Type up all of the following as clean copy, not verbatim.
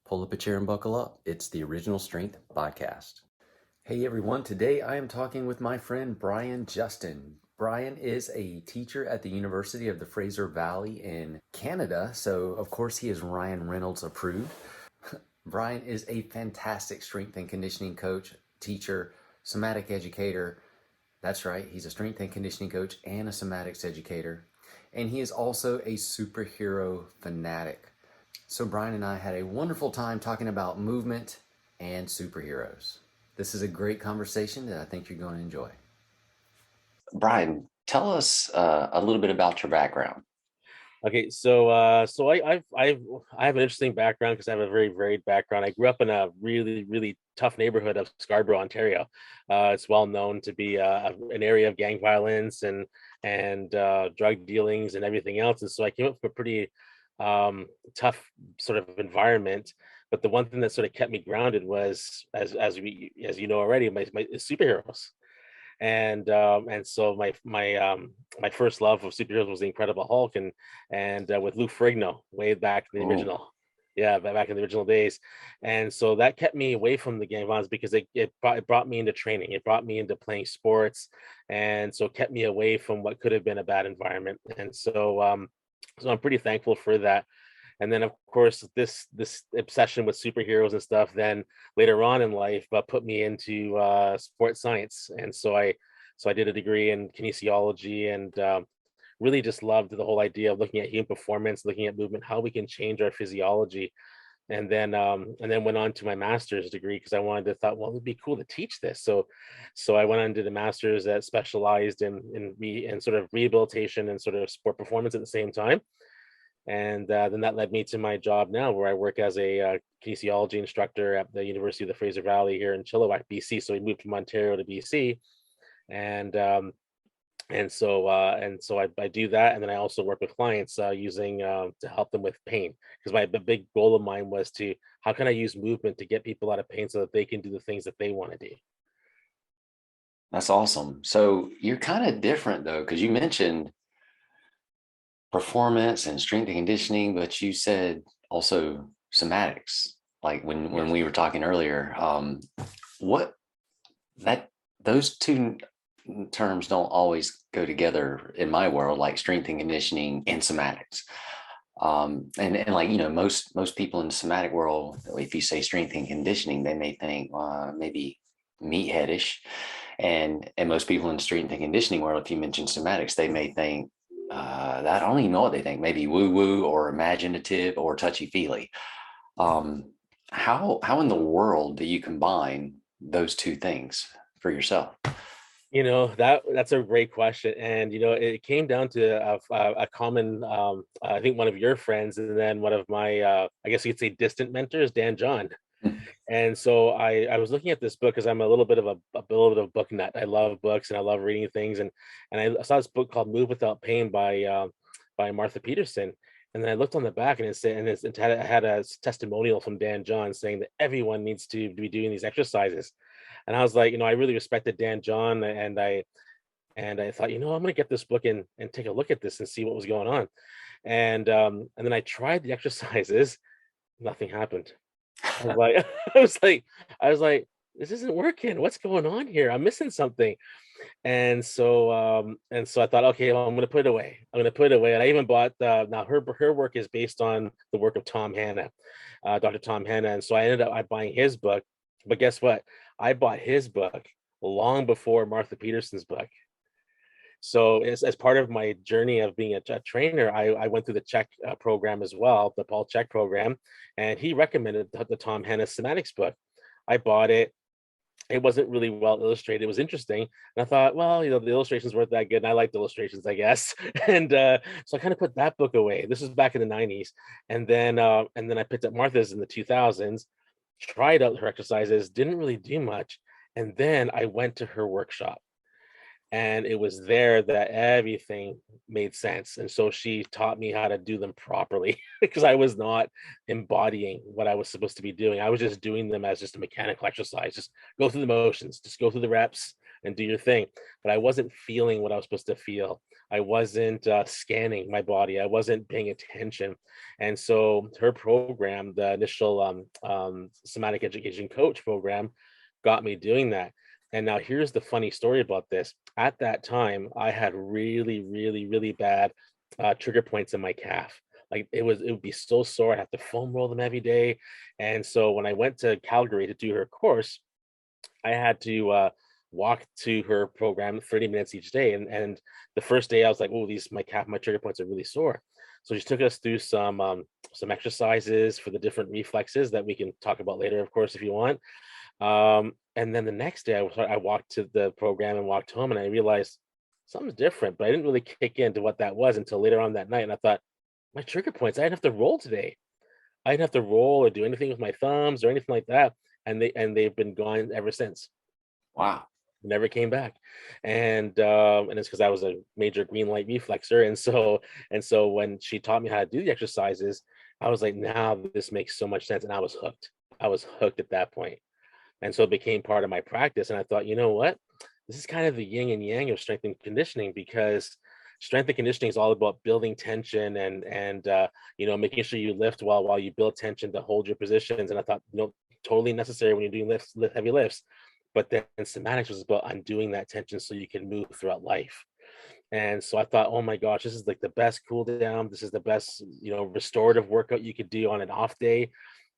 Pull up a chair and buckle up. It's the Original Strength Podcast. Hey everyone, today I am talking with my friend Brian Justin. Brian is a teacher at the University of the Fraser Valley in Canada, so of course he is Ryan Reynolds approved. Brian is a fantastic strength and conditioning coach, teacher, somatic educator. That's right, he's a strength and conditioning coach and a somatics educator. And he is also a superhero fanatic. So Brian and I had a wonderful time talking about movement and superheroes. This is a great conversation that I think you're going to enjoy. Brian, tell us a little bit about your background. Okay, so I have an interesting background because I have a very varied background. I grew up in a really tough neighborhood of Scarborough, Ontario. It's well known to be an area of gang violence and drug dealings and everything else. And so I came up from a pretty tough sort of environment. But the one thing that sort of kept me grounded was, as you know already, my superheroes. And so my first love of superheroes was the Incredible Hulk and with Lou Ferrigno way back in the original, back in the original days. And so that kept me away from the gang violence because it brought me into training, it brought me into playing sports, and so it kept me away from what could have been a bad environment. And so I'm pretty thankful for that. And then of course this obsession with superheroes and stuff then later on in life put me into sports science. And so I did a degree in kinesiology and really just loved the whole idea of looking at human performance, looking at movement, how we can change our physiology. And then went on to my master's degree because thought, well, it'd be cool to teach this. So I went on to the master's that specialized in sort of rehabilitation and sort of sport performance at the same time. And then that led me to my job now, where I work as a kinesiology instructor at the University of the Fraser Valley here in Chilliwack, BC. So we moved from Ontario to BC, and so I do that, and then I also work with clients using to help them with pain, because the big goal of mine was to how can I use movement to get people out of pain so that they can do the things that they want to do. That's awesome. So you're kind of different though, because you mentioned performance and strength and conditioning, but you said also somatics. Like when we were talking earlier, what that those two terms don't always go together in my world, like strength and conditioning and somatics. And like, you know, most people in the somatic world, if you say strength and conditioning, they may think maybe meatheadish. And most people in the strength and conditioning world, if you mention somatics, they may think that I don't even know what they think, maybe woo-woo or imaginative or touchy-feely. How in the world do you combine those two things for yourself? That's a great question, and it came down to a common I think one of your friends, and then one of my I guess you could say distant mentors, Dan John. And so I was looking at this book because I'm a little bit of a book nut. I love books and I love reading things, and I saw this book called Move Without Pain by Martha Peterson. And then I looked on the back, and it had a testimonial from Dan John saying that everyone needs to be doing these exercises. And I was like, I really respected Dan John, and I thought, I'm going to get this book and take a look at this and see what was going on. And then I tried the exercises, nothing happened. I was like, I was like, this isn't working. What's going on here? I'm missing something. And so I thought, okay, well, I'm going to put it away. And I even bought now her work is based on the work of Tom Hanna, Dr. Tom Hanna. And so I ended up buying his book. But guess what? I bought his book long before Martha Peterson's book. So as part of my journey of being a trainer, I went through the Czech program as well, the Paul Czech program, and he recommended the Tom Hanna Somatics book. I bought it. It wasn't really well illustrated. It was interesting. And I thought, well, the illustrations weren't that good. And I liked illustrations, I guess. And so I kind of put that book away. This was back in the 90s. And then I picked up Martha's in the 2000s, tried out her exercises, didn't really do much. And then I went to her workshop. And it was there that everything made sense. And so she taught me how to do them properly because I was not embodying what I was supposed to be doing. I was just doing them as just a mechanical exercise. Just go through the motions, just go through the reps, and do your thing. But I wasn't feeling what I was supposed to feel. I wasn't scanning my body. I wasn't paying attention. And so her program, the initial somatic education coach program, got me doing that. And now here's the funny story about this. At that time, I had really, really, really bad trigger points in my calf. Like it would be so sore. I'd have to foam roll them every day. And so when I went to Calgary to do her course, I had to walk to her program 30 minutes each day. And the first day I was like, oh, my trigger points are really sore. So she took us through some exercises for the different reflexes that we can talk about later, of course, if you want. And then the next day I walked to the program and walked home, and I realized something's different, but I didn't really kick into what that was until later on that night. And I thought, my trigger points, I didn't have to roll today. I didn't have to roll or do anything with my thumbs or anything like that. And they've been gone ever since. Wow. Never came back. And it's because I was a major green light reflexer. And so when she taught me how to do the exercises, I was like, now this makes so much sense. And I was hooked. I was hooked at that point. And so it became part of my practice. And I thought, you know what? This is kind of the yin and yang of strength and conditioning, because strength and conditioning is all about building tension and making sure you lift while you build tension to hold your positions. And I thought, totally necessary when you're doing heavy lifts. But then somatics was about undoing that tension so you can move throughout life. And so I thought, oh my gosh, this is like the best cool down. This is the best, restorative workout you could do on an off day.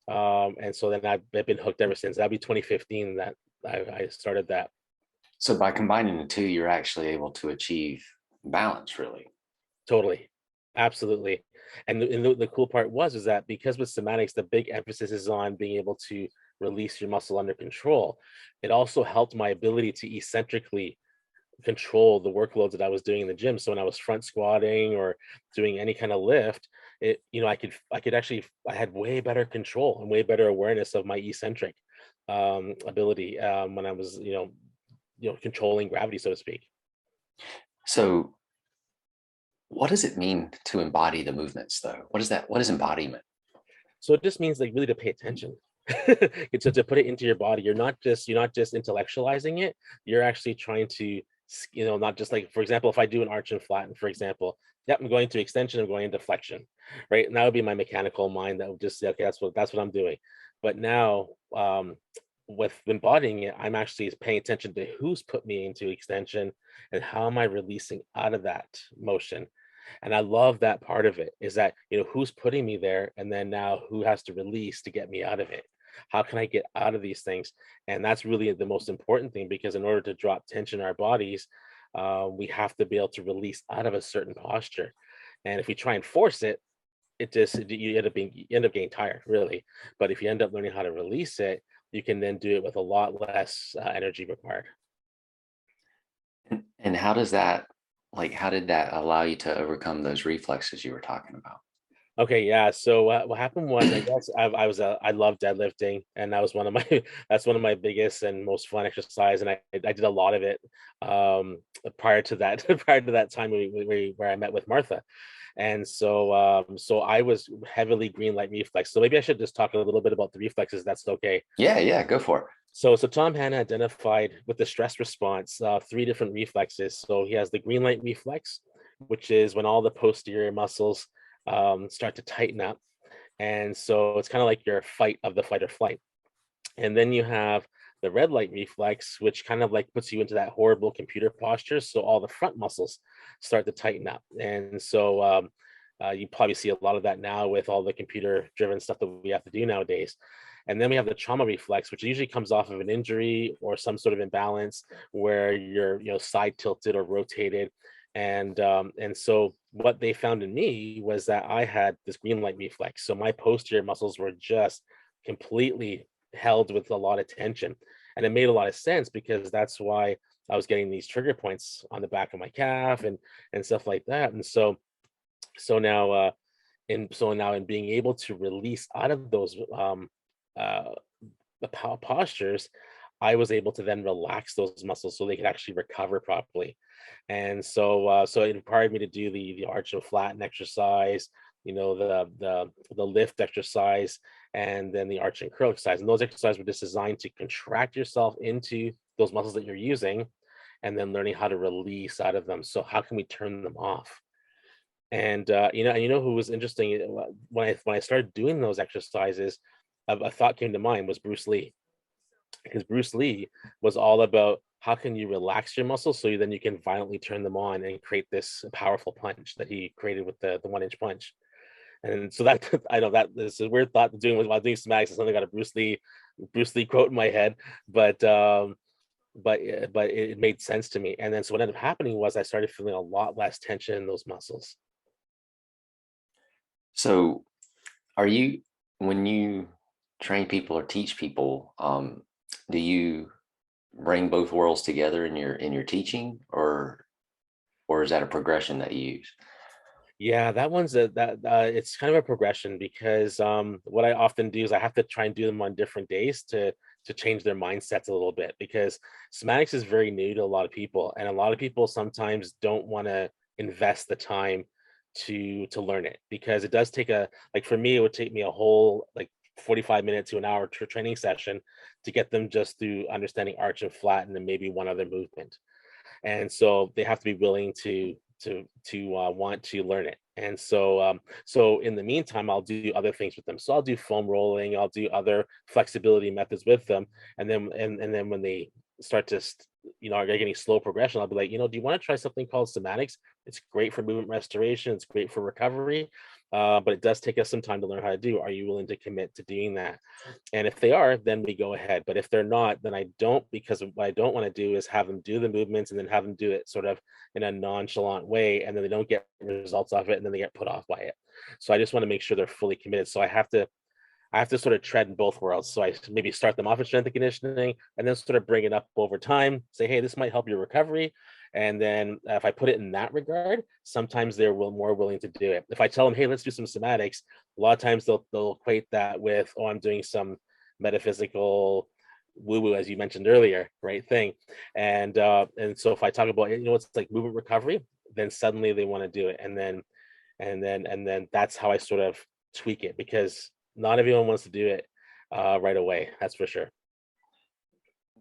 And so then I've been hooked ever since. That'd be 2015 that I started that. So by combining the two, you're actually able to achieve balance, really. Totally. Absolutely. And the cool part is that because with somatics, the big emphasis is on being able to release your muscle under control. It also helped my ability to eccentrically control the workloads that I was doing in the gym. So when I was front squatting or doing any kind of lift, I had way better control and way better awareness of my eccentric ability when I was, controlling gravity, so to speak. So what does it mean to embody the movements, though? What is that? What is embodiment? So it just means like really to pay attention. It's to put it into your body. You're not just intellectualizing it. You're actually trying to, not just like, for example, if I do an arch and flatten, for example, yep, I'm going to extension, I'm going into flexion, right? And that would be my mechanical mind that would just say, okay, that's what I'm doing. But now, with embodying it, I'm actually paying attention to who's put me into extension and how am I releasing out of that motion. And I love that part of it, is that, who's putting me there, and then now who has to release to get me out of it. How can I get out of these things? And that's really the most important thing, because in order to drop tension in our bodies, we have to be able to release out of a certain posture. And if we try and force it, you end up getting tired, really. But if you end up learning how to release it, you can then do it with a lot less energy required. And how did that allow you to overcome those reflexes you were talking about? Okay, yeah. So what happened was, I guess I love deadlifting, and that was one of my that's one of my biggest and most fun exercise, and I did a lot of it prior to that prior to that time where I met with Martha. And so I was heavily green light reflex. So maybe I should just talk a little bit about the reflexes. That's okay. Yeah, go for it. So Tom Hanna identified with the stress response three different reflexes. So he has the green light reflex, which is when all the posterior muscles start to tighten up. And so it's kind of like your fight of the fight or flight. And then you have the red light reflex, which kind of like puts you into that horrible computer posture. So all the front muscles start to tighten up. And so you probably see a lot of that now with all the computer driven stuff that we have to do nowadays. And then we have the trauma reflex, which usually comes off of an injury or some sort of imbalance where you're, side tilted or rotated. And so what they found in me was that I had this green light reflex. So my posterior muscles were just completely held with a lot of tension. And it made a lot of sense, because that's why I was getting these trigger points on the back of my calf and stuff like that. And so now in being able to release out of those uh postures, I was able to then relax those muscles so they could actually recover properly. And so it required me to do the arch and flatten exercise, the lift exercise, and then the arch and curl exercise. And those exercises were just designed to contract yourself into those muscles that you're using, and then learning how to release out of them. So how can we turn them off? And who was interesting, when I started doing those exercises, a thought came to mind was Bruce Lee, because Bruce Lee was all about how can you relax your muscles so then you can violently turn them on and create this powerful punch that he created with the 1 inch punch. And so that I know that this is a weird thought doing while doing somatics. Something got a Bruce Lee quote in my head, but but it made sense to me. And then so what ended up happening was I started feeling a lot less tension in those muscles. So, are you when you train people or teach people, do you bring both worlds together in your teaching, or is that a progression that you use? Yeah, that one's a that it's kind of a progression because what I often do is I have to try and do them on different days to change their mindsets a little bit, because somatics is very new to a lot of people, and a lot of people sometimes don't want to invest the time to learn it, because it does take a, like for me it would take me a whole like 45 minutes to an hour training session to get them just through understanding arch and flat and then maybe one other movement. And so they have to be willing to want to learn it. And so in the meantime I'll do other things with them. So I'll do foam rolling, I'll do other flexibility methods with them, and then when they start to are getting slow progression, I'll be like, do you want to try something called somatics? It's great for movement restoration, it's great for recovery, but it does take us some time to learn how to do. Are you willing to commit to doing that? And if they are, then we go ahead. But if they're not, then I don't, because what I don't want to do is have them do the movements and then have them do it sort of in a nonchalant way, and then they don't get results off it, and then they get put off by it. So I just want to make sure they're fully committed. So I have to sort of tread in both worlds. So I maybe start them off with strength and conditioning and then sort of bring it up over time. Say, hey, this might help your recovery. And then if I put it in that regard, sometimes they're more willing to do it. If I tell them, hey, let's do some somatics, a lot of times they'll equate that with, oh, I'm doing some metaphysical woo-woo, as you mentioned earlier, right thing. And so if I talk about, it's like movement recovery, then suddenly they want to do it. And then that's how I sort of tweak it, because not everyone wants to do it right away. That's for sure.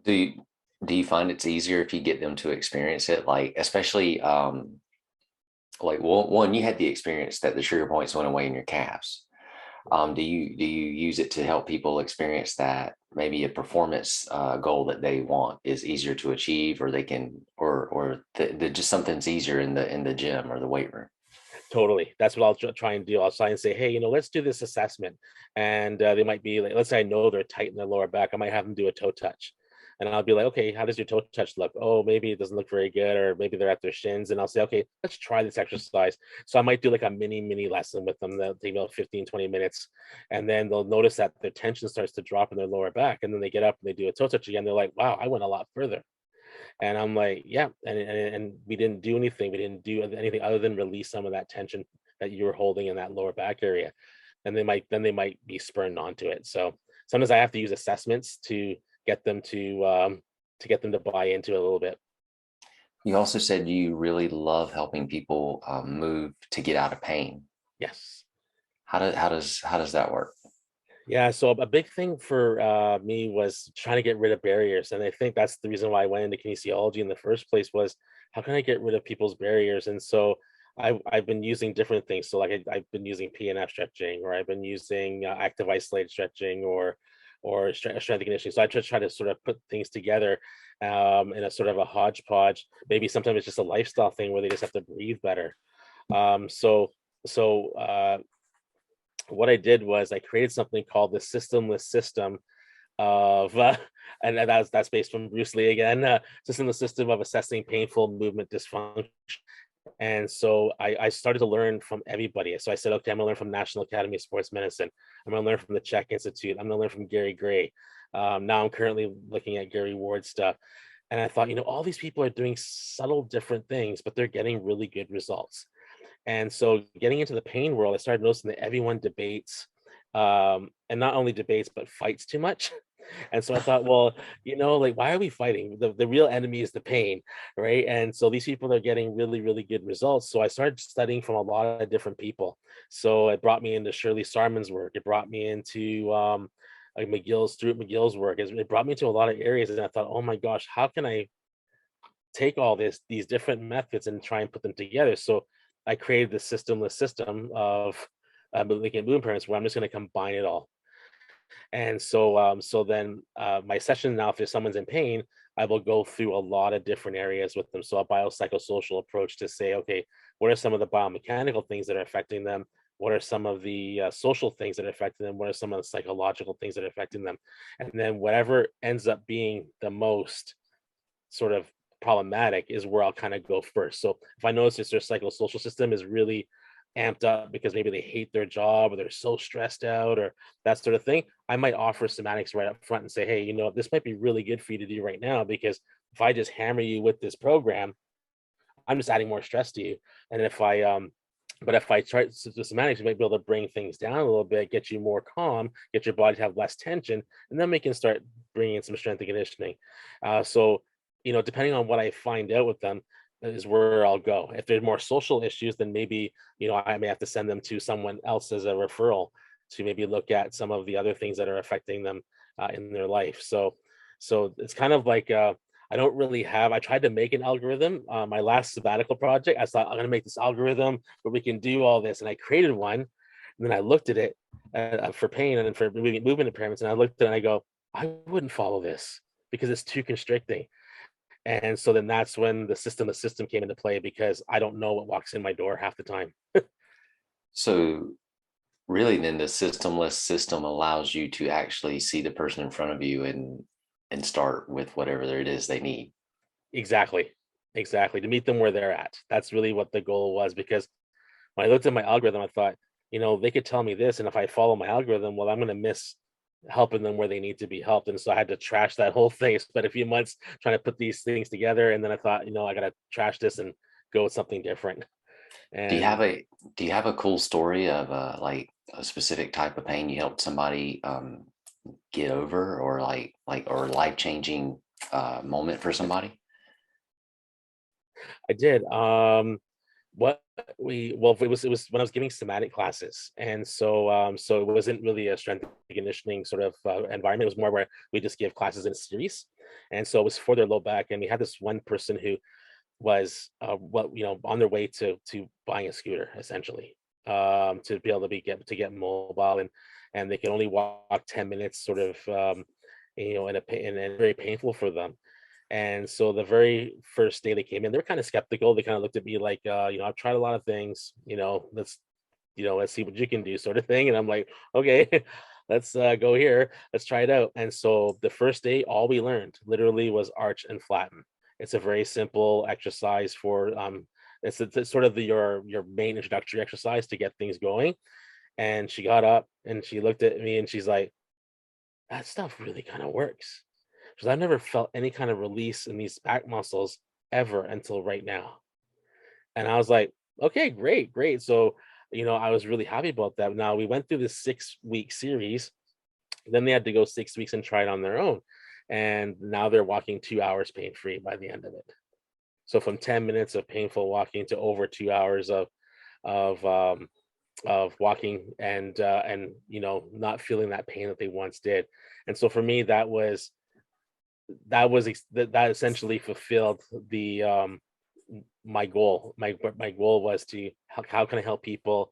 Do you, do you find it's easier if you get them to experience it? Like, especially like one, you had the experience that the trigger points went away in your calves. Do you use it to help people experience that maybe a performance goal that they want is easier to achieve, or they can, or just something's easier in the gym or the weight room? Totally. That's what I'll try and do. I'll try and say, hey, let's do this assessment. And they might be like, let's say I know they're tight in their lower back. I might have them do a toe touch. And I'll be like, okay, how does your toe touch look? Oh, maybe it doesn't look very good, or maybe they're at their shins. And I'll say, okay, let's try this exercise. So I might do like a mini lesson with them. They'll take about 15, 20 minutes. And then they'll notice that their tension starts to drop in their lower back. And then they get up and they do a toe touch again. They're like, wow, I went a lot further. And I'm like, yeah, and we didn't do anything. We didn't do anything other than release some of that tension that you were holding in that lower back area. And they might be spurned onto it. So sometimes I have to use assessments to get them to get them to buy into it a little bit. You also said you really love helping people move to get out of pain. Yes. How does that work? Yeah, so a big thing for me was trying to get rid of barriers, and I think that's the reason why I went into kinesiology in the first place, was how can I get rid of people's barriers? And so I've been using different things. So like I've been using PNF stretching, or I've been using active isolated stretching, or strength and conditioning. So I just try to sort of put things together in a sort of a hodgepodge. Maybe sometimes it's just a lifestyle thing where they just have to breathe better. So what I did was I created something called the systemless system of and that's based from Bruce Lee again, systemless system of assessing painful movement dysfunction. And so I started to learn from everybody. So I said, okay, I'm gonna learn from National Academy of Sports Medicine, I'm gonna learn from the Czech Institute, I'm gonna learn from Gary Gray. Now I'm currently looking at Gary Ward stuff. And I thought, all these people are doing subtle different things, but they're getting really good results. And so getting into the pain world, I started noticing that everyone debates, and not only debates, but fights too much. And so I thought, well, like, why are we fighting? The real enemy is the pain, right? And so these people are getting really, really good results. So I started studying from a lot of different people. So it brought me into Shirley Sarman's work. It brought me into like Stuart McGill's work. It brought me to a lot of areas. And I thought, oh my gosh, how can I take all these different methods and try and put them together. So I created the systemless system of looking at movement impairments where I'm just going to combine it all. And so then my session now, if someone's in pain, I will go through a lot of different areas with them. So a biopsychosocial approach to say, okay, what are some of the biomechanical things that are affecting them? What are some of the social things that are affecting them? What are some of the psychological things that are affecting them? And then whatever ends up being the most sort of problematic is where I'll kind of go first. So if I notice their psychosocial system is really amped up because maybe they hate their job or they're so stressed out or that sort of thing, I might offer somatics right up front and say, hey, this might be really good for you to do right now, because if I just hammer you with this program, I'm just adding more stress to you. And if I try the somatics, you might be able to bring things down a little bit, get you more calm, get your body to have less tension, and then we can start bringing in some strength and conditioning. So, depending on what I find out with them is where I'll go. If there's more social issues, then maybe, I may have to send them to someone else as a referral to maybe look at some of the other things that are affecting them in their life. So it's kind of like, I don't really have. I tried to make an algorithm. My last sabbatical project, I thought I'm going to make this algorithm where we can do all this, and I created one. And then I looked at it for pain and then for movement impairments, and I looked at it and I go, I wouldn't follow this because it's too constricting. And so then that's when the system came into play, because I don't know what walks in my door half the time. So really then the systemless system allows you to actually see the person in front of you and start with whatever it is they need. Exactly. Exactly. To meet them where they're at. That's really what the goal was, because when I looked at my algorithm, I thought, they could tell me this, and if I follow my algorithm, well, I'm going to miss helping them where they need to be helped. And so I had to trash that whole thing. Spent a few months trying to put these things together, and then I thought, I got to trash this and go with something different. Do you And have a do you have a cool story of like a specific type of pain you helped somebody get over, or or life-changing moment for somebody? I did. What we well it was when I was giving somatic classes, and so it wasn't really a strength and conditioning sort of environment. It was more where we just give classes in a series, and so it was for their low back. And we had this one person who was on their way to buying a scooter, essentially, to be able to get mobile, and they can only walk 10 minutes, sort of, and very painful for them. And so the very first day they came in, they were kind of skeptical. They kind of looked at me like, I've tried a lot of things, let's see what you can do, sort of thing. And I'm like, okay, let's go here. Let's try it out. And so the first day, all we learned literally was arch and flatten. It's a very simple exercise for it's sort of your main introductory exercise to get things going. And she got up and she looked at me and she's like, that stuff really kind of works. Because I've never felt any kind of release in these back muscles ever until right now. And I was like, okay, great, great. So, I was really happy about that. Now we went through this 6-week series. Then they had to go 6 weeks and try it on their own. And now they're walking 2 hours pain free by the end of it. So from 10 minutes of painful walking to over 2 hours of walking, and not feeling that pain that they once did. And so for me, that essentially fulfilled the my goal. My goal was to how can I help people,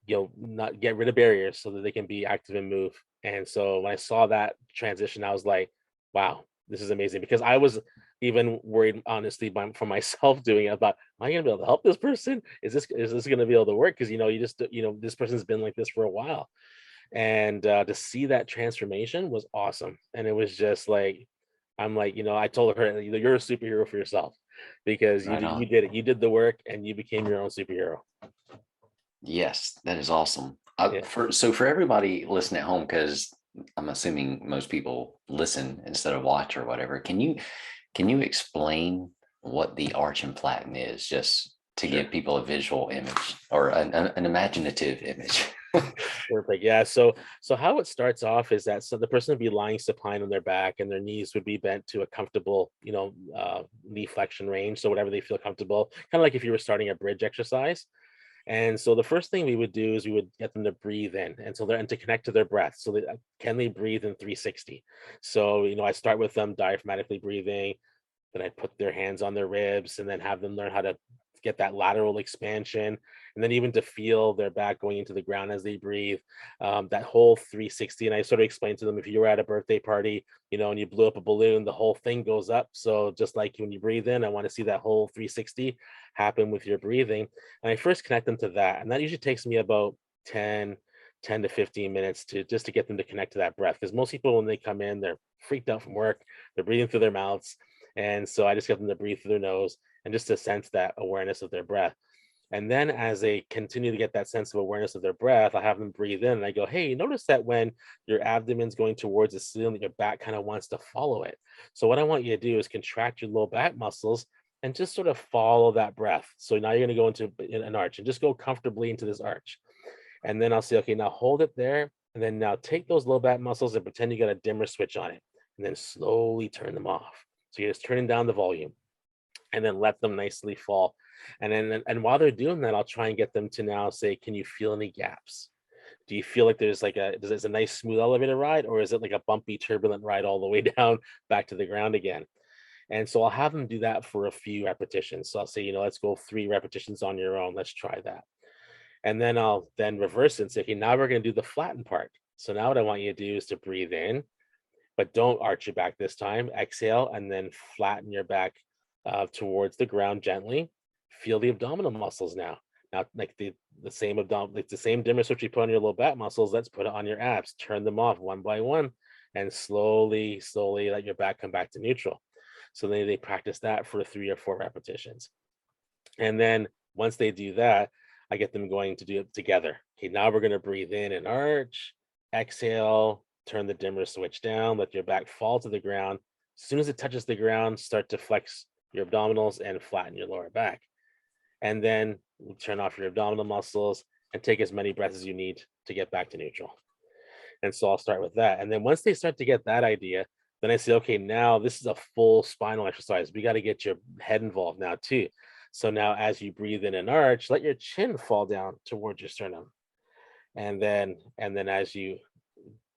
not get rid of barriers so that they can be active and move. And so when I saw that transition, I was like, wow, this is amazing, because I was even worried, honestly, for myself doing it, about, am I gonna be able to help this person? Is this gonna be able to work? Because this person's been like this for a while. And to see that transformation was awesome. And it was just like, I'm like, I told her, you're a superhero for yourself, because Right you on. did it. You did the work and you became your own superhero. Yes, that is awesome. Yeah. For everybody listening at home, because I'm assuming most people listen instead of watch or whatever, can you explain what the arch and flatten is, just to Sure. give people a visual image, or an imaginative image? Perfect. Yeah. So how it starts off is that, so the person would be lying supine on their back, and their knees would be bent to a comfortable, knee flexion range. So whatever they feel comfortable, kind of like if you were starting a bridge exercise. And so the first thing we would do is we would get them to breathe in, and to connect to their breath. So can they breathe in 360? So I start with them diaphragmatically breathing, Then I put their hands on their ribs and then have them learn how to get that lateral expansion. And then even to feel their back going into the ground as they breathe, that whole 360. And I sort of explained to them, if you were at a birthday party, and you blew up a balloon, the whole thing goes up. So just like when you breathe in, I want to see that whole 360 happen with your breathing. And I first connect them to that. And that usually takes me about 10 to 15 minutes to just to get them to connect to that breath. Because most people, when they come in, they're freaked out from work, they're breathing through their mouths. And so I just get them to breathe through their nose and just to sense that awareness of their breath. And then as they continue to get that sense of awareness of their breath, I have them breathe in and I go, hey, notice that when your abdomen's going towards the ceiling, that your back kind of wants to follow it. So what I want you to do is contract your low back muscles and just sort of follow that breath. So now you're going to go into an arch and just go comfortably into this arch. And then I'll say, okay, now hold it there. And then now take those low back muscles and pretend you got a dimmer switch on it. And then slowly turn them off. So you're just turning down the volume and then let them nicely fall. And while they're doing that, I'll try and get them to now say, can you feel any gaps? Do you feel like there's a nice smooth elevator ride, or is it like a bumpy, turbulent ride all the way down back to the ground again? And so I'll have them do that for a few repetitions. So I'll say, let's go 3 repetitions on your own. Let's try that. And then I'll then reverse it and say, okay, now we're going to do the flatten part. So now what I want you to do is to breathe in, but don't arch your back this time. Exhale and then flatten your back towards the ground gently. Feel the abdominal muscles now. Now, like the same like the same dimmer switch you put on your low back muscles, let's put it on your abs. Turn them off one by one, and slowly, slowly let your back come back to neutral. So then they practice that for 3 or 4 repetitions. And then once they do that, I get them going to do it together. Okay, now we're going to breathe in and arch, exhale, turn the dimmer switch down, let your back fall to the ground. As soon as it touches the ground, start to flex your abdominals and flatten your lower back. And then turn off your abdominal muscles and take as many breaths as you need to get back to neutral. And so I'll start with that. And then once they start to get that idea, then I say, okay, now this is a full spinal exercise. We got to get your head involved now too. So now as you breathe in and arch, let your chin fall down towards your sternum. And then as you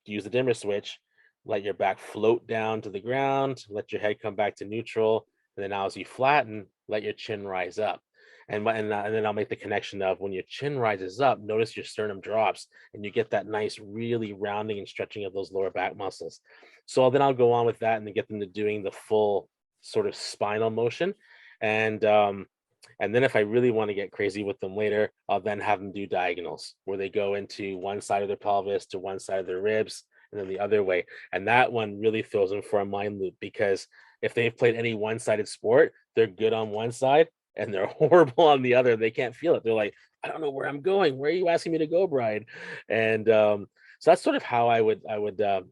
use the dimmer switch, let your back float down to the ground, let your head come back to neutral. And then now as you flatten, let your chin rise up. And then I'll make the connection of when your chin rises up, notice your sternum drops and you get that nice, really rounding and stretching of those lower back muscles. So then I'll go on with that and then get them to doing the full sort of spinal motion. And then if I really want to get crazy with them later, I'll then have them do diagonals where they go into one side of their pelvis to one side of their ribs and then the other way. And that one really throws them for a mind loop, because if they've played any one-sided sport, they're good on one side and they're horrible on the other. They can't feel it. They're like, I don't know where I'm going. Where are you asking me to go, Brian? And so that's sort of how I would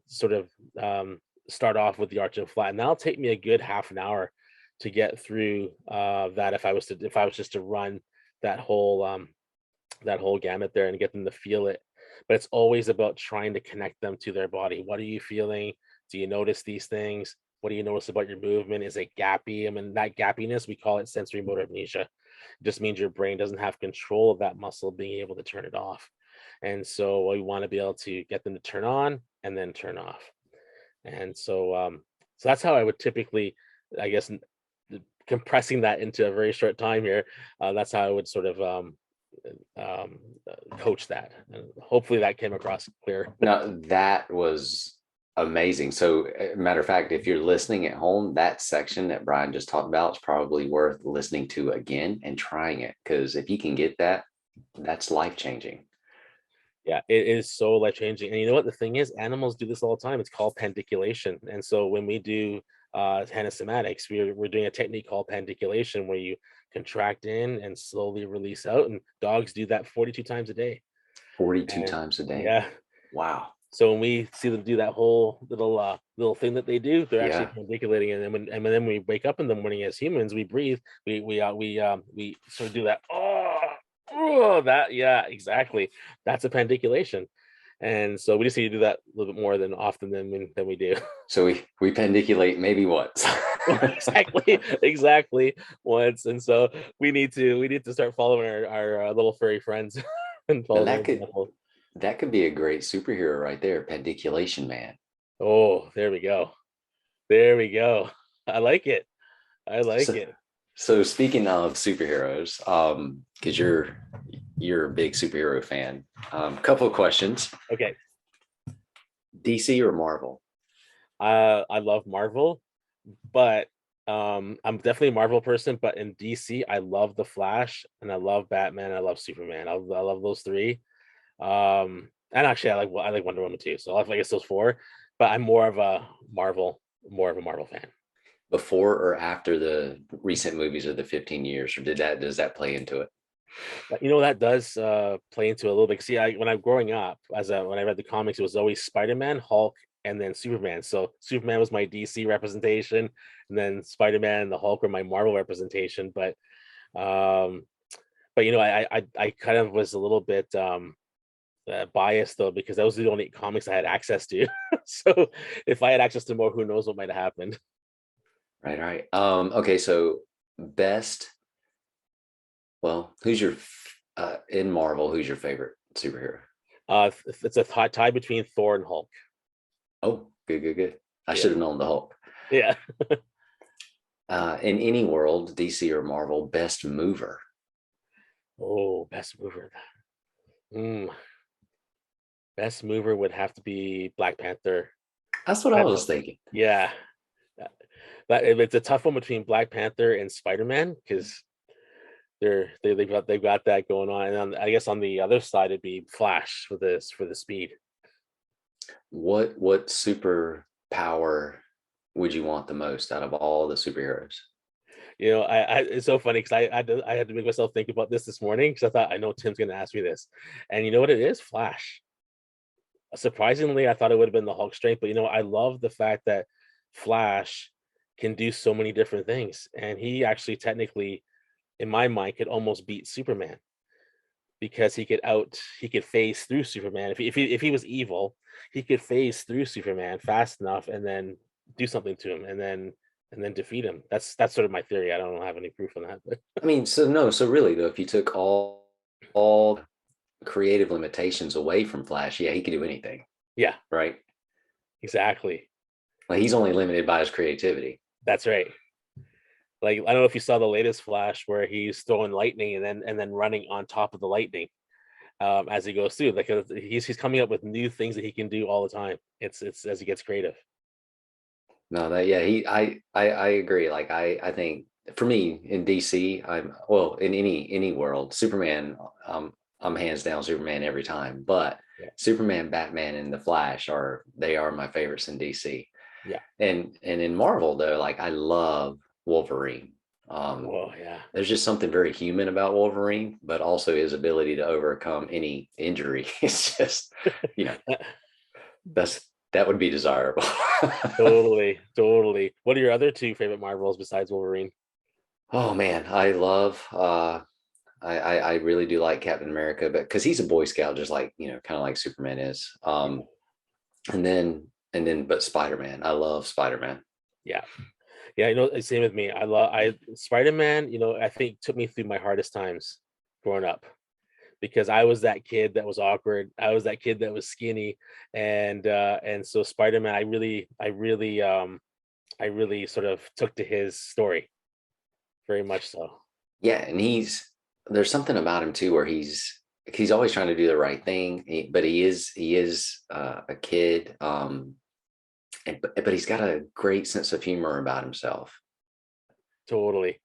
sort of start off with the arch and flat. And that'll take me a good half an hour to get through that if I was just to run that whole gamut there and get them to feel it. But it's always about trying to connect them to their body. What are you feeling? Do you notice these things? What do you notice about your movement? Is it gappy? I mean, that gappiness, we call it sensory motor amnesia. It just means your brain doesn't have control of that muscle being able to turn it off. And so we want to be able to get them to turn on and then turn off. And so that's how I would typically, I guess, compressing that into a very short time here. That's how I would sort of coach that. And hopefully that came across clear. No, that was amazing. So, matter of fact, if you're listening at home, that section that Brian just talked about is probably worth listening to again and trying it, because if you can get that, that's life changing. Yeah, it is so life changing. And you know what the thing is? Animals do this all the time. It's called pandiculation. And so when we do Somatics, we're doing a technique called pandiculation where you contract in and slowly release out. And dogs do that 42 times a day. 42 times a day. Yeah. Wow. So when we see them do that whole little thing that they do, they're actually pandiculating. And then when we wake up in the morning as humans, we breathe. We sort of do that. Oh, that, yeah, exactly. That's a pandiculation. And so we just need to do that a little bit more often than we do. So we pandiculate maybe once. exactly once. And so we need to start following our little furry friends and follow their example. That could be a great superhero right there, Pandiculation Man. Oh, there we go. I like it. I like So, it. so speaking of superheroes, because you're a big superhero fan, couple of questions: Okay. DC or Marvel? I love Marvel, but I'm definitely a Marvel person. But in DC, I love the Flash and I love Batman. I love Superman. I love those three. And actually, I like Wonder Woman too. So I guess those four. But I'm more of a Marvel fan. Before or after the recent movies of the 15 years, or does that play into it? But, that does play into it a little bit. See, when I'm growing up, when I read the comics, it was always Spider-Man, Hulk, and then Superman. So Superman was my DC representation, and then Spider-Man and the Hulk were my Marvel representation. Um, but I kind of was a little bit biased though because those were the only comics I had access to. So if I had access to more, who knows what might have happened. Right, right. Okay, so best. Well, in Marvel? Who's your favorite superhero? It's a tie between Thor and Hulk. Oh, good, good, good. I Yeah, should have known the Hulk. yeah. In any world, DC or Marvel, best mover. Oh, best mover. Mm, best mover would have to be Black Panther. That's what I That's was thinking. Yeah. But it's a tough one between Black Panther and Spider-Man because they've got that going on. And I guess on the other side it'd be Flash for the speed. What superpower would you want the most out of all the superheroes? I it's so funny because I had to make myself think about this morning because I thought I know Tim's gonna ask me this, and you know what it is? Flash. Surprisingly, I thought it would have been the Hulk strength, but I love the fact that Flash can do so many different things, and he actually technically, in my mind, could almost beat Superman because he could phase through Superman. If he was evil, he could phase through Superman fast enough and then do something to him and then defeat him. That's sort of my theory. I don't have any proof on that, but I mean, so no, so really though, if you took all creative limitations away from Flash, yeah, he could do anything, yeah, right? exactly. Like he's only limited by his creativity. That's right. Like I don't know if you saw the latest Flash where he's throwing lightning and then running on top of the lightning as he goes through. Like he's coming up with new things that he can do all the time. It's as he gets creative. No, that yeah, I agree. Like I think for me in DC, I'm well in any world, Superman. I'm hands down Superman every time. But Yeah, Superman, Batman, and the Flash are my favorites in DC. yeah. And in Marvel though, like I love Wolverine. Um, Oh yeah. there's just something very human about Wolverine, but also his ability to overcome any injury. It's just, you know, that would be desirable. Totally, totally. What are your other two favorite Marvels besides Wolverine? Oh man, I love I really do like Captain America, but because he's a Boy Scout, just like kind of like Superman is. And then but Spider-Man, I love Spider-Man. Yeah, yeah. Same with me. I Spider-Man. I think took me through my hardest times growing up because I was that kid that was awkward. I was that kid that was skinny, and so Spider-Man. I really sort of took to his story very much so. Yeah, and there's something about him too where he's always trying to do the right thing, but he is a kid, but he's got a great sense of humor about himself. Totally.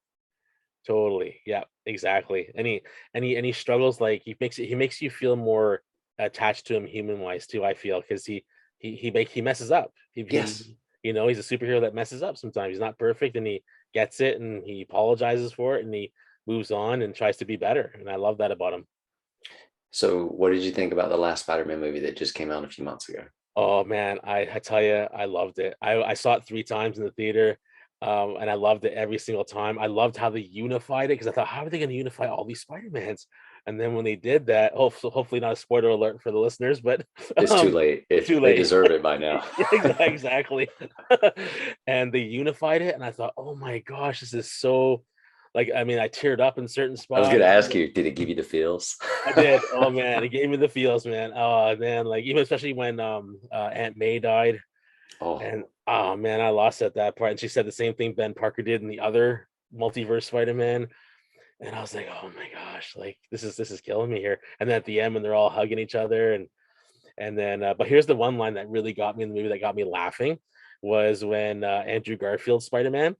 Totally. Yeah, exactly. And he struggles like he makes you feel more attached to him human wise too, I feel, because he messes up. Yes. He's a superhero that messes up sometimes. He's not perfect and he gets it and he apologizes for it and he moves on and tries to be better. And I love that about him. So, what did you think about the last Spider-Man movie that just came out a few months ago? Oh man, I tell you, I loved it. I saw it 3 times in the theater, and I loved it every single time. I loved how they unified it because I thought, how are they going to unify all these Spider-Mans? And then when they did that, hopefully not a spoiler alert for the listeners, but It's too um, late. too They late. deserve it by now. Yeah, exactly. And they unified it, and I thought, oh my gosh, this is so. Like, I mean, I teared up in certain I was going spots. to ask you, did it give you the feels? I did. Oh man, it gave me the feels, man. Oh man, like even especially when Aunt May died. Oh, And oh man, I lost at that part. And she said the same thing Ben Parker did in the other multiverse Spider-Man. And I was like, oh my gosh, like this is killing me here. And then at the end when they're all hugging each other, and then but here's the one line that really got me in the movie that got me laughing was when Andrew Garfield's Spider-Man,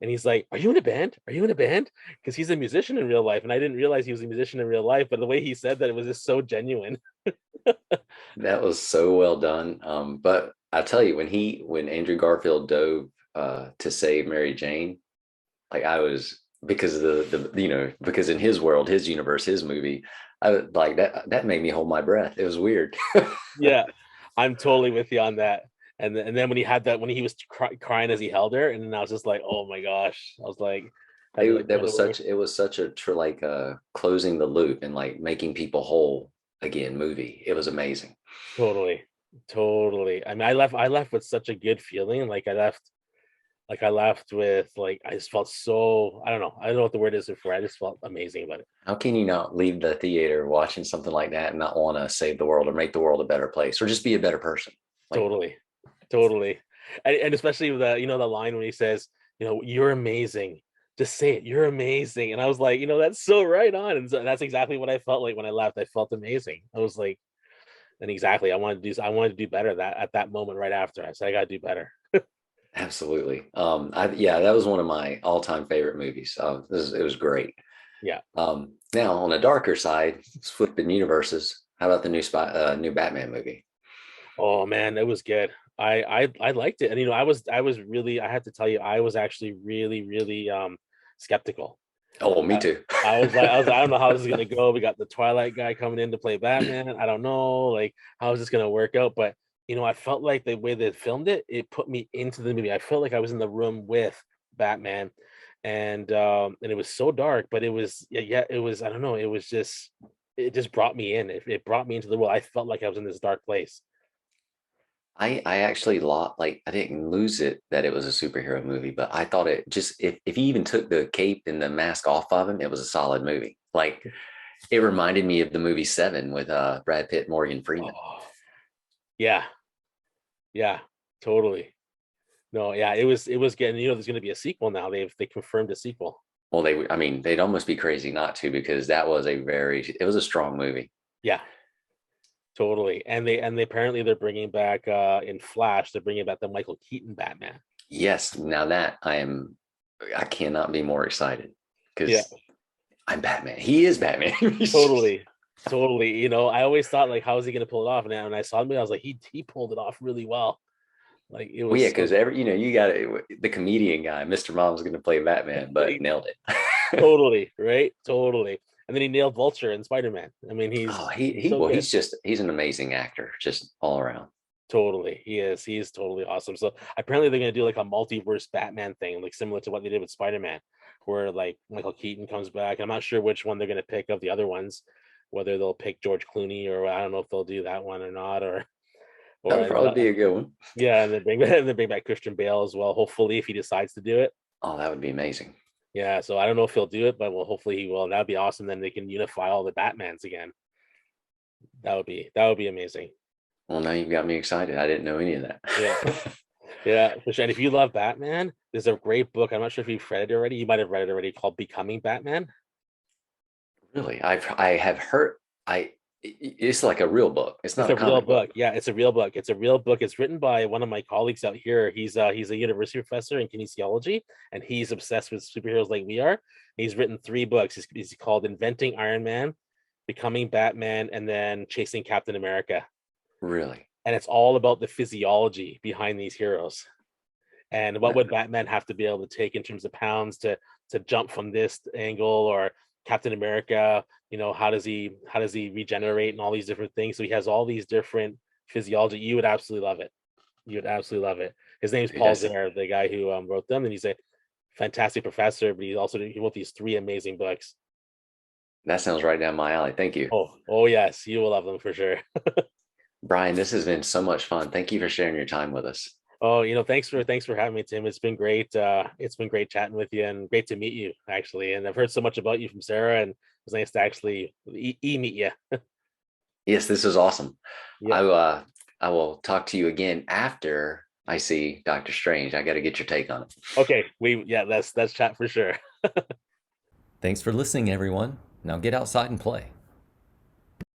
and he's like, "Are you in a band? Are you in a band?" Because he's a musician in real life, and I didn't realize he was a musician in real life. But the way he said that, it was just so genuine. that was so well done. But I tell you, when Andrew Garfield dove to save Mary Jane, like I was because of the because in his world, his universe, his movie, I was like that made me hold my breath. It was weird. Yeah, I'm totally with you on that. And then when he had that, when he was crying as he held her, and then I was just like, oh my gosh, I was like, had to like That turn was away. such it was such a like closing the loop and like making people whole again movie. It was amazing. Totally, totally. I mean, I left with such a good feeling. I left with like I just felt so I don't know what the word is for. I just felt amazing about it. How can you not leave the theater watching something like that and not want to save the world or make the world a better place or just be a better person? Like, Totally, totally. And especially with the line when he says, you're amazing. Just say it, you're amazing. And I was like, that's so right on. And so that's exactly what I felt like when I left. I felt amazing. I was like, and exactly, I wanted to do better that at that moment right after. I said I gotta do better. absolutely. Yeah, that was one of my all-time favorite movies. It was great. Yeah. Now on the darker side, it's flipping universes. How about the new Batman movie? Oh man, it was good. I liked it. And I was really, I had to tell you, I was actually really, really skeptical. Oh, me I, too. I don't know how this is gonna go. We got the Twilight guy coming in to play Batman. I don't know, like how is this gonna work out? But I felt like the way they filmed it, it put me into the movie. I felt like I was in the room with Batman, and it was so dark, but it was yeah, it was I don't know, it just brought me in. It brought me into the world. I felt like I was in this dark place. I actually lost like I didn't lose it that it was a superhero movie, but I thought it just if he even took the cape and the mask off of him, it was a solid movie. Like it reminded me of the movie Seven with Brad Pitt, Morgan Freeman. Oh yeah, yeah, totally. No, yeah, it was getting, there's gonna be a sequel now. They confirmed a sequel. Well, I mean, they'd almost be crazy not to because it was a strong movie. Yeah, totally. And they apparently they're bringing back in Flash, they're bringing back the Michael Keaton Batman. Yes, now that I cannot be more excited Yeah, because I'm Batman. He is Batman. totally. Totally. I always thought like how is he gonna pull it off? And then when I saw him, I was like, he pulled it off really well. Like it Well, was yeah, so because you got the comedian guy, Mr. Mom's going to play Batman, but nailed it. totally, right? Totally. And then he nailed Vulture and Spider-Man. I mean, he's Oh, he's so well, good. he's an amazing actor, just all around. Totally. He is. He is totally awesome. So apparently they're gonna do like a multiverse Batman thing, like similar to what they did with Spider-Man, where like Michael Keaton comes back. I'm not sure which one they're gonna pick of the other ones, whether they'll pick George Clooney or I don't know if they'll do that one or not, or That would probably be a good one. yeah, and then bring back Christian Bale as well. Hopefully, if he decides to do it. Oh, that would be amazing. Yeah. So I don't know if he'll do it, but well, hopefully he will. That'd be awesome. Then they can unify all the Batmans again. That would be amazing. Well, now you've got me excited. I didn't know any of that. Yeah. Yeah, for sure. And if you love Batman, there's a great book. I'm not sure if you've read it already. You might have read it already called Becoming Batman. Really, I have heard. It's like a real book. It's It's not a a real comic book. book. Yeah, it's a real book. It's a real book. It's written by one of my colleagues out here. He's a university professor in kinesiology, and he's obsessed with superheroes like we are. He's written 3 books. He's called Inventing Iron Man, Becoming Batman, and then Chasing Captain America. Really. And it's all about the physiology behind these heroes. And what That- would Batman have to be able to take in terms of pounds to jump from this angle, or Captain America, how does he regenerate and all these different things. So he has all these different physiology. You would absolutely love it. You would absolutely love it. His name's Dude, Paul Zare, the guy who wrote them, and he's a fantastic professor, but he wrote these 3 amazing books. that sounds right down my alley. Thank you, Oh yes, you will love them for sure. Brian. This has been so much fun. Thank you for sharing your time with us. Oh, thanks for having me, Tim. It's been great. It's been great chatting with you and great to meet you, actually. And I've heard so much about you from Sarah, and it's nice to actually meet you. Yes, this is awesome. Yeah. I will talk to you again after I see Doctor Strange. I got to get your take on it. Okay, that's chat for sure. Thanks for listening, everyone. Now get outside and play.